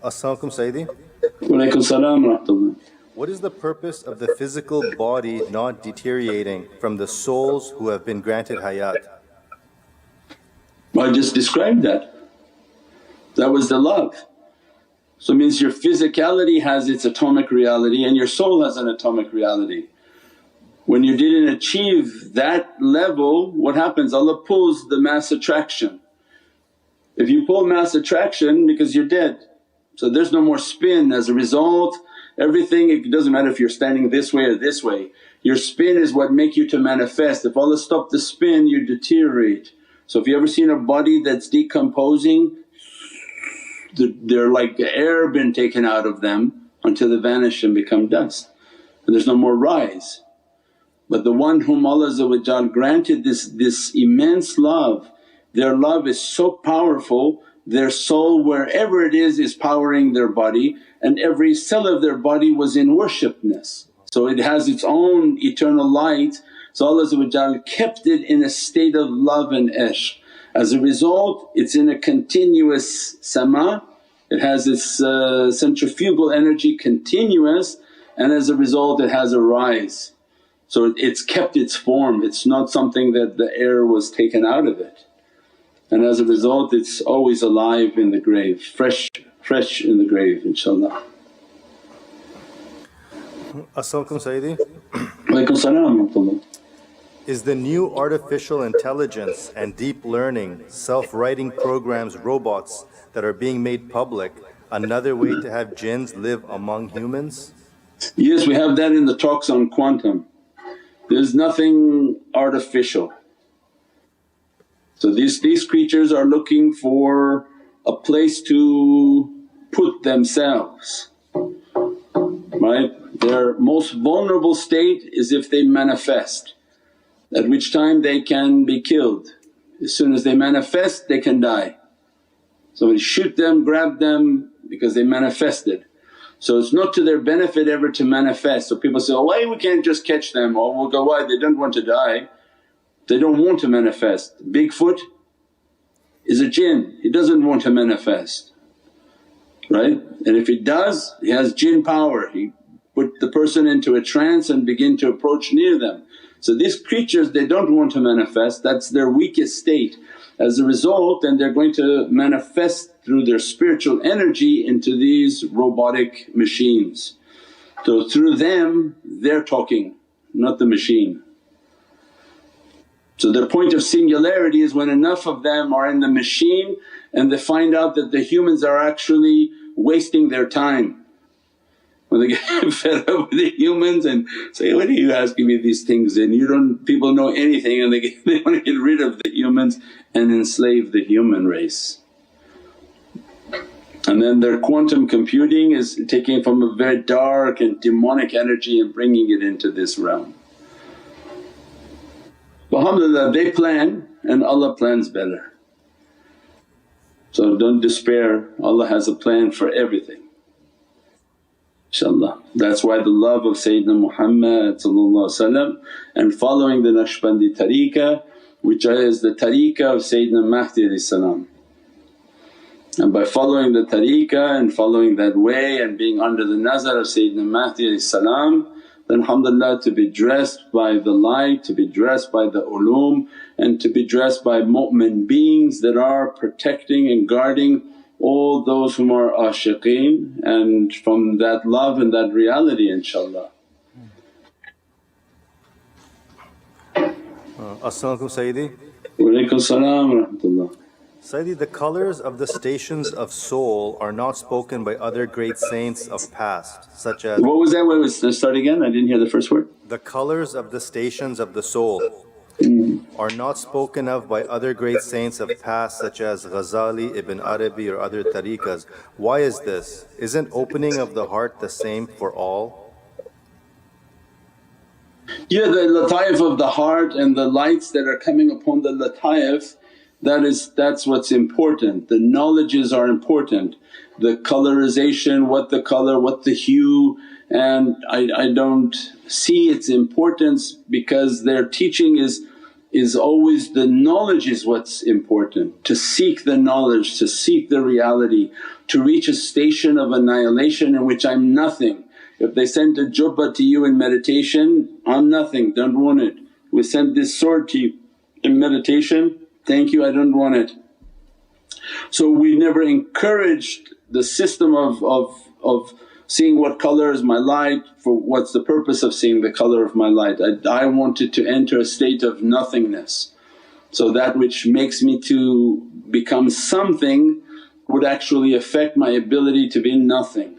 As-salamu Sayyidi. Walaikum salam wa rahmatullah. What is the purpose of the physical body not deteriorating from the souls who have been granted hayat? I just described that. That was the love. So it means your physicality has its atomic reality and your soul has an atomic reality. When you didn't achieve that level, what happens? Allah pulls the mass attraction. If you pull mass attraction, because you're dead, so there's no more spin. As a result, everything, it doesn't matter if you're standing this way or this way, your spin is what make you to manifest. If Allah stopped the spin, you deteriorate. So if you ever seen a body that's decomposing, they're like air been taken out of them until they vanish and become dust, and there's no more rise. But the one whom Allah granted this immense love, their love is so powerful, their soul wherever it is powering their body, and every cell of their body was in worshipness. So it has its own eternal light, so Allah kept it in a state of love and ishq. As a result it's in a continuous sama, it has its centrifugal energy continuous, and as a result it has a rise. So it's kept its form, it's not something that the air was taken out of it. And as a result it's always alive in the grave, fresh in the grave inshaAllah. As-salamu Sayyidi. Walaikum salam wa rahmatullah. Is the new artificial intelligence and deep learning, self-writing programs, robots that are being made public another way to have jinns live among humans? Yes, we have that in the talks on quantum. There's nothing artificial. So these creatures are looking for a place to put themselves, right? Their most vulnerable state is if they manifest, at which time they can be killed. As soon as they manifest they can die. Somebody shoot them, grab them because they manifested. So it's not to their benefit ever to manifest. So people say, oh, why we can't just catch them? Or we'll go, why? They don't want to die, they don't want to manifest. Bigfoot is a jinn, he doesn't want to manifest, right? And if he does, he has jinn power, he put the person into a trance and begin to approach near them. So these creatures they don't want to manifest, that's their weakest state. As a result then they're going to manifest through their spiritual energy into these robotic machines. So through them they're talking, not the machine. So their point of singularity is when enough of them are in the machine and they find out that the humans are actually wasting their time. When they get fed up with the humans and say, what are you asking me these things, and you don't… people know anything, and they want to get rid of the humans and enslave the human race. And then their quantum computing is taking from a very dark and demonic energy and bringing it into this realm. Alhamdulillah, they plan and Allah plans better. So don't despair, Allah has a plan for everything inshaAllah. That's why the love of Sayyidina Muhammad and following the Naqshbandi tariqah, which is the tariqah of Sayyidina Mahdi salam. And by following the tariqah and following that way and being under the nazar of Sayyidina Mahdi salam, then alhamdulillah to be dressed by the light, to be dressed by the ulum, and to be dressed by mu'min beings that are protecting and guarding all those whom are ashiqeen, and from that love and that reality inshaAllah. As-salamu Sayyidi. Walaikum salam wa rahmatullah. Sayyidi, the colours of the stations of soul are not spoken by other great saints of past such as… What was that? Let's start again, I didn't hear the first word. The colours of the stations of the soul are not spoken of by other great saints of past such as Ghazali, Ibn Arabi or other tariqahs. Why is this? Isn't opening of the heart the same for all? Yeah, the lataif of the heart and the lights that are coming upon the lataif, that's what's important. The knowledges are important, the colorization, what the color, what the hue, and I don't see its importance because their teaching is is always the knowledge is what's important, to seek the knowledge, to seek the reality, to reach a station of annihilation in which I'm nothing. If they sent a jubba to you in meditation, I'm nothing, don't want it. We sent this sword to you in meditation, thank you, I don't want it. So we never encouraged the system of seeing what color is my light, for what's the purpose of seeing the color of my light. I wanted to enter a state of nothingness. So that which makes me to become something would actually affect my ability to be nothing.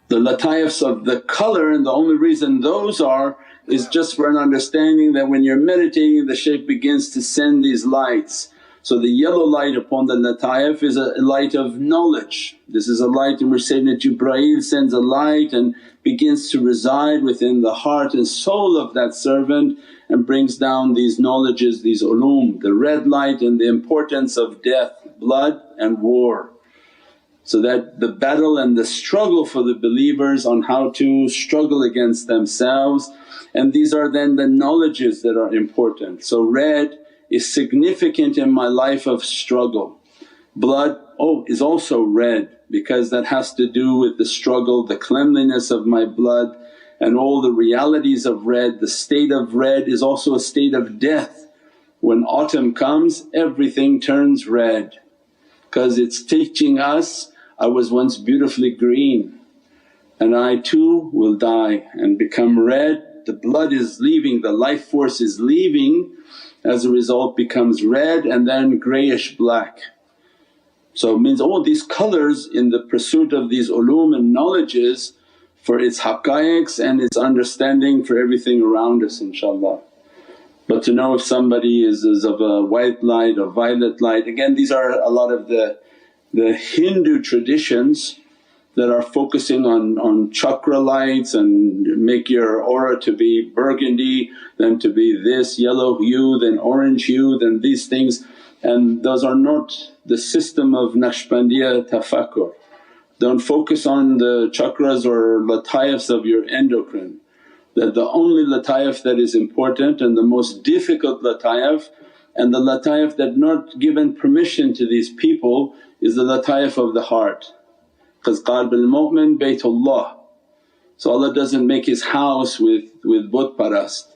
The lataifs of the colour, and the only reason those are is just for an understanding that when you're meditating the shaykh begins to send these lights. So the yellow light upon the lataif is a light of knowledge. This is a light in which Sayyidina Jibreel sends a light and begins to reside within the heart and soul of that servant and brings down these knowledges, these ulum, the red light and the importance of death, blood and war. So that the battle and the struggle for the believers on how to struggle against themselves, and these are then the knowledges that are important. So red is significant in my life of struggle. Blood is also red because that has to do with the struggle, the cleanliness of my blood and all the realities of red. The state of red is also a state of death. When autumn comes everything turns red because it's teaching us, I was once beautifully green and I too will die and become red. The blood is leaving, the life force is leaving, as a result becomes red and then greyish black. So it means all these colours in the pursuit of these ulum and knowledges for its haqqaiqs and its understanding for everything around us, inshaAllah. But to know if somebody is of a white light or violet light, again these are a lot of the Hindu traditions that are focusing on chakra lights and make your aura to be burgundy, then to be this yellow hue, then orange hue, then these things, and those are not the system of Naqshbandiya tafakkur. Don't focus on the chakras or lataifs of your endocrine, that the only lataif that is important and the most difficult lataif and the lataif that not given permission to these people is the lataif of the heart. Because qalb al-mu'min baytullah, so Allah doesn't make His house with butt parast.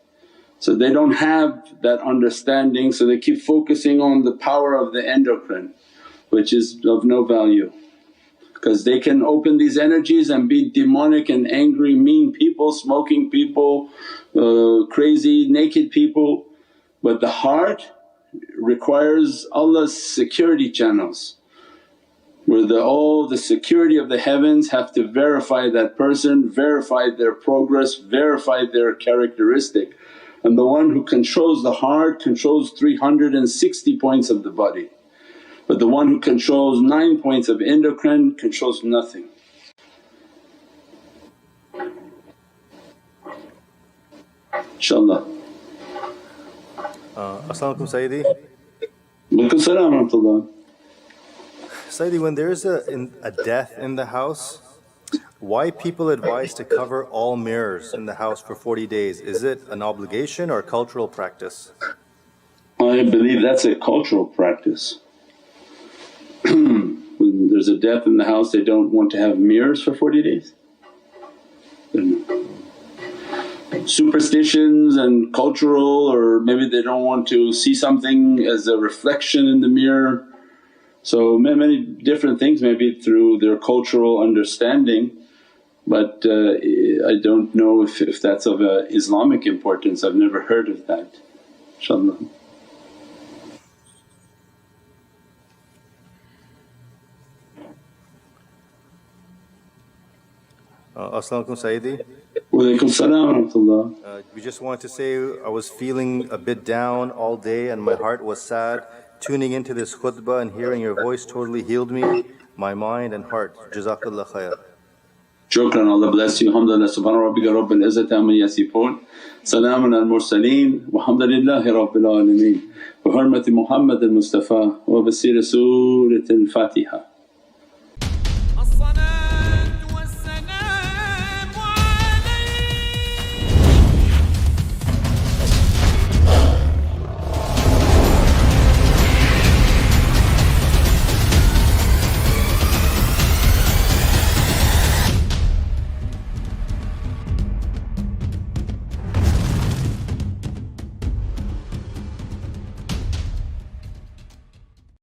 So they don't have that understanding, so they keep focusing on the power of the endocrine which is of no value. Because they can open these energies and be demonic and angry, mean people, smoking people, crazy, naked people. But the heart requires Allah's security channels where all the security of the heavens have to verify that person, verify their progress, verify their characteristic. And the one who controls the heart controls 360 points of the body, but the one who controls 9 points of endocrine controls nothing. InshaAllah. As-salamu alaykum Sayyidi. Walaikum salam wa rahmatullah. Sayyidi, when there is a death in the house, why people advise to cover all mirrors in the house for 40 days? Is it an obligation or a cultural practice? I believe that's a cultural practice. When there's a death in the house they don't want to have mirrors for 40 days. Superstitions and cultural, or maybe they don't want to see something as a reflection in the mirror. So many different things, maybe through their cultural understanding, but I don't know if that's of Islamic importance. I've never heard of that, inshaAllah. As-salamu alaykum Sayyidi. Walaikum salam wa rahmatullah. We just wanted to say I was feeling a bit down all day and my heart was sad. Tuning into this khutbah and hearing your voice totally healed me, my mind and heart. Jazakallah khair. Shukran, Allah bless you. Alhamdulillah, subhana rabbika rabbil izzati amma yasifoon. Salaamun al mursaleen walhamdulillahi rabbil alameen. Bi hurmati Muhammadan Mustafa wa bi siri Surat al-Fatiha.